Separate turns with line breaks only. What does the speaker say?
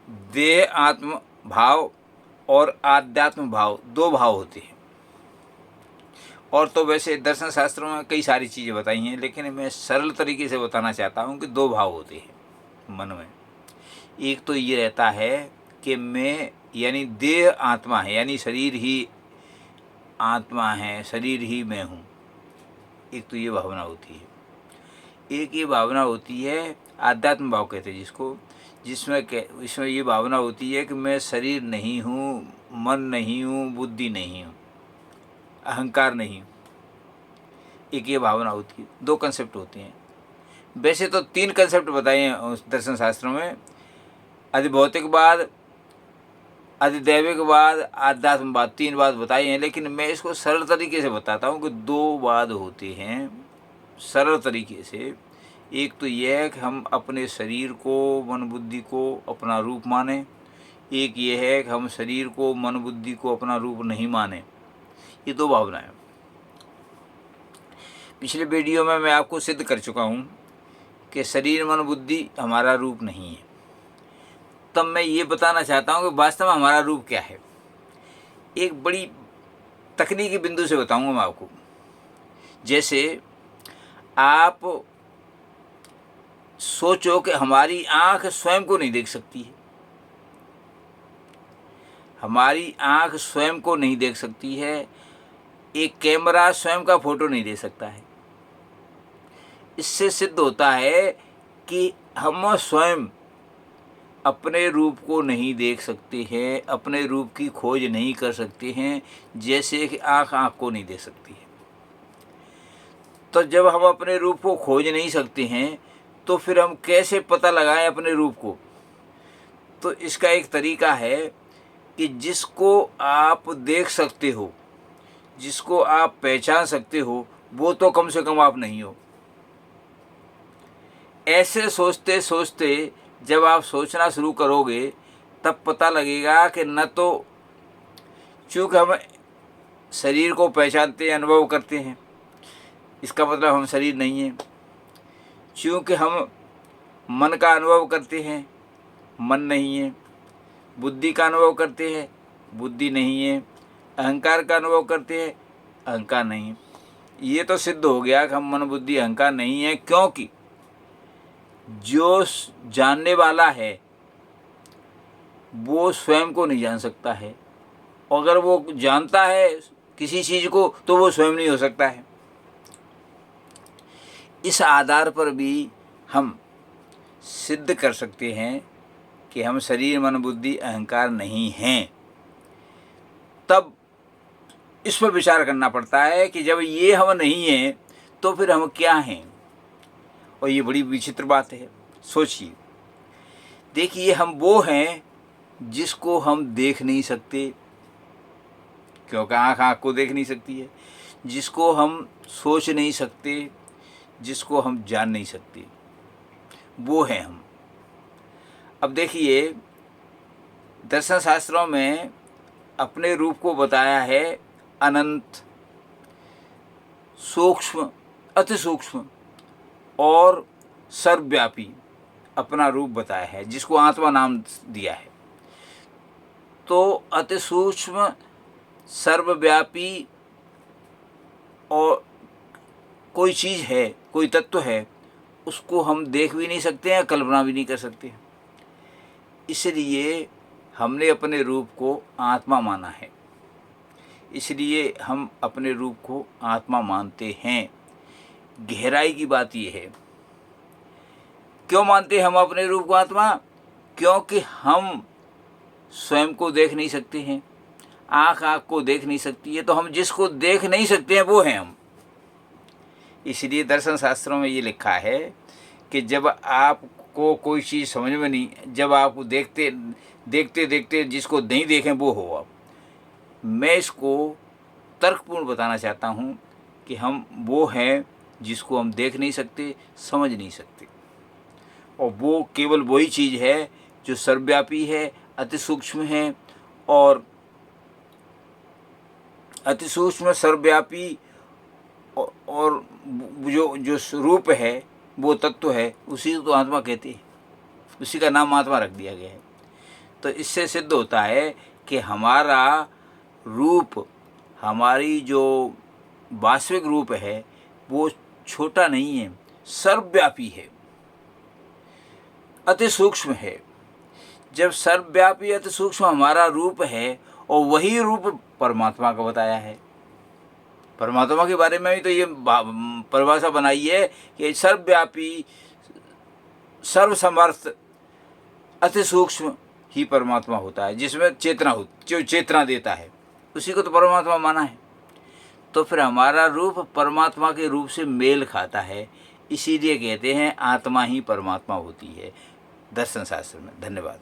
देह आत्म भाव और आध्यात्म भाव, दो भाव होते हैं। और तो वैसे दर्शन शास्त्रों में कई सारी चीज़ें बताई हैं, लेकिन मैं सरल तरीके से बताना चाहता हूँ कि दो भाव होते हैं मन में। एक तो ये रहता है कि मैं, यानी देह आत्मा है, यानी शरीर ही आत्मा है, शरीर ही मैं हूँ। एक तो ये भावना होती है। एक ये भावना होती है, आध्यात्म भाव कहते हैं जिसको, इसमें ये भावना होती है कि मैं शरीर नहीं हूँ, मन नहीं हूँ, बुद्धि नहीं हूँ, अहंकार नहीं हूँ। एक ये भावना होती है। दो कंसेप्ट होते हैं। वैसे तो तीन कंसेप्ट बताए हैं उस दर्शन शास्त्रों में, अधिभौतिकवाद, अधिदैविकवाद, आध्यात्मवाद, तीन बात बताई हैं। लेकिन मैं इसको सरल तरीके से बताता हूँ कि दो वाद होते हैं सरल तरीके से। एक तो यह है कि हम अपने शरीर को, मन बुद्धि को अपना रूप माने। एक ये है कि हम शरीर को, मन बुद्धि को अपना रूप नहीं माने। ये दो भावनाएं। पिछले वीडियो में मैं आपको सिद्ध कर चुका हूँ कि शरीर, मन बुद्धि हमारा रूप नहीं है। तब मैं ये बताना चाहता हूँ कि वास्तव में हमारा रूप क्या है। एक बड़ी तकनीकी बिंदु से बताऊँगा मैं आपको। जैसे आप सोचो कि हमारी आँख स्वयं को नहीं देख सकती है। हमारी आँख स्वयं को नहीं देख सकती है। एक कैमरा स्वयं का फोटो नहीं दे सकता है। इससे सिद्ध होता है कि हम स्वयं अपने रूप को नहीं देख सकते हैं, अपने रूप की खोज नहीं कर सकते हैं, जैसे कि आँख को नहीं देख सकती है। तो जब हम अपने रूप को खोज नहीं सकते हैं, तो फिर हम कैसे पता लगाएं अपने रूप को? तो इसका एक तरीका है कि जिसको आप देख सकते हो, जिसको आप पहचान सकते हो, वो तो कम से कम आप नहीं हो। ऐसे सोचते सोचते जब आप सोचना शुरू करोगे, तब पता लगेगा कि न तो चूँकि हम शरीर को पहचानते हैं, अनुभव करते हैं, इसका मतलब हम शरीर नहीं हैं। चूँकि हम मन का अनुभव करते हैं, मन नहीं है। बुद्धि का अनुभव करते हैं, बुद्धि नहीं है। अहंकार का अनुभव करते हैं, अहंकार नहीं है। ये तो सिद्ध हो गया कि हम मन बुद्धि अहंकार नहीं है, क्योंकि जो जानने वाला है वो स्वयं को नहीं जान सकता है। अगर वो जानता है किसी चीज़ को, तो वो स्वयं नहीं हो सकता है। इस आधार पर भी हम सिद्ध कर सकते हैं कि हम शरीर, मन बुद्धि अहंकार नहीं हैं। तब इस पर विचार करना पड़ता है कि जब ये हम नहीं हैं, तो फिर हम क्या हैं? और ये बड़ी विचित्र बात है। सोचिए, देखिए, हम वो हैं जिसको हम देख नहीं सकते, क्योंकि आँख को देख नहीं सकती है। जिसको हम सोच नहीं सकते, जिसको हम जान नहीं सकते, वो हैं हम। अब देखिए, दर्शन शास्त्रों में अपने रूप को बताया है अनंत, सूक्ष्म, अति सूक्ष्म और सर्वव्यापी अपना रूप बताया है, जिसको आत्मा नाम दिया है। तो अति सूक्ष्म, सर्वव्यापी और कोई चीज़ है, कोई तत्व है, उसको हम देख भी नहीं सकते हैं, कल्पना भी नहीं कर सकते। इसलिए हमने अपने रूप को आत्मा माना है। इसलिए हम अपने रूप को आत्मा मानते हैं। गहराई की बात यह है, क्यों मानते हैं हम अपने रूप को आत्मा? क्योंकि हम स्वयं को देख नहीं सकते हैं, आँख को देख नहीं सकती है, तो हम जिसको देख नहीं सकते हैं वो हैं हम। इसलिए दर्शन शास्त्रों में ये लिखा है कि जब आपको कोई चीज़ समझ में नहीं, जब आप देखते देखते देखते जिसको नहीं देखें वो हो आप। मैं इसको तर्कपूर्ण बताना चाहता हूँ कि हम वो हैं जिसको हम देख नहीं सकते, समझ नहीं सकते, और वो केवल वही चीज़ है जो सर्वव्यापी है, अति सूक्ष्म है, और अति सूक्ष्म, सर्वव्यापी और जो रूप है, वो तत्व है, उसी को आत्मा कहते हैं। उसी का नाम आत्मा रख दिया गया है। तो इससे सिद्ध होता है कि हमारा रूप, हमारी जो वास्तविक रूप है वो छोटा नहीं है, सर्वव्यापी है, अति सूक्ष्म है। जब सर्वव्यापी अति सूक्ष्म हमारा रूप है और वही रूप परमात्मा का बताया है। परमात्मा के बारे में भी तो ये परिभाषा बनाई है कि सर्वव्यापी, सर्वसमर्थ, अति सूक्ष्म ही परमात्मा होता है, जिसमें चेतना हो, जो चेतना देता है उसी को तो परमात्मा माना है। तो फिर हमारा रूप परमात्मा के रूप से मेल खाता है, इसीलिए कहते हैं आत्मा ही परमात्मा होती है दर्शन शास्त्र में। धन्यवाद।